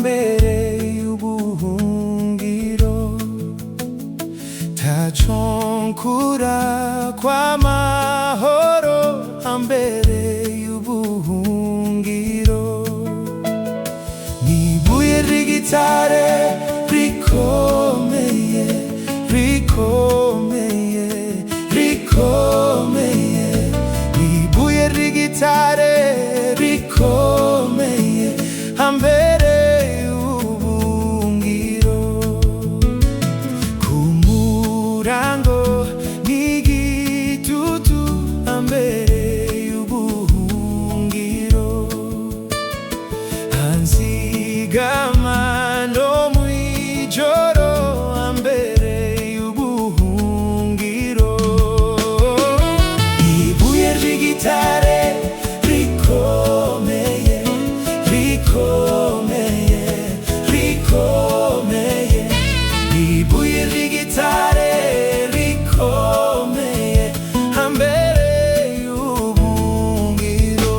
hambereye ubuhungiro, taconkura kw'amahoro hambereye ubuhungiro. N'ibuye ry'igitare rikomeye, rikomeye, rikomeye, n'ibuye ry'igitare rikomeye hambereye ubuhungiro. Ku murango n'igitutu hambereye ubuhungiro, hanzigama no mw'ijoro hambereye ubuhungiro. Ibuye ry'igitare rikomeye, rikomeye, rikomeye, ibuye ry'igitare rikomeye hambereye ubuhungiro.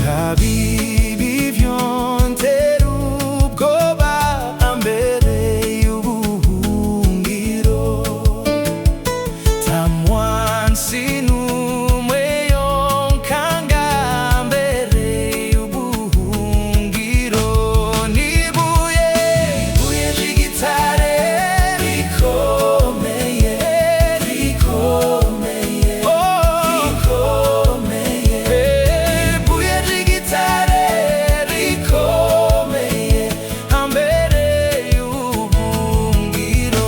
Tabibi vyontera ubwoba hambereye ubuhungiro, ta mwansi n'umwe yonkanga hambereye ubuhungiro. N'ibuye ry'igitare rikomeye, rikomeye, rikomeye, ibuye ry'igitare rikomeye hambereye ubuhungiro.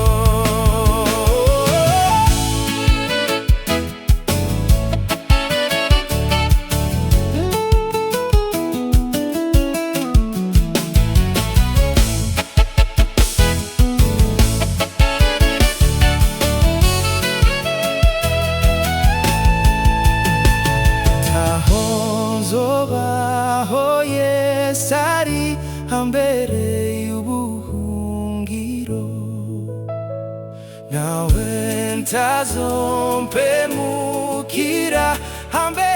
Taho nzobaho Yesu ari hambereye ubuhungiro, nawe ntazompemukira hambereye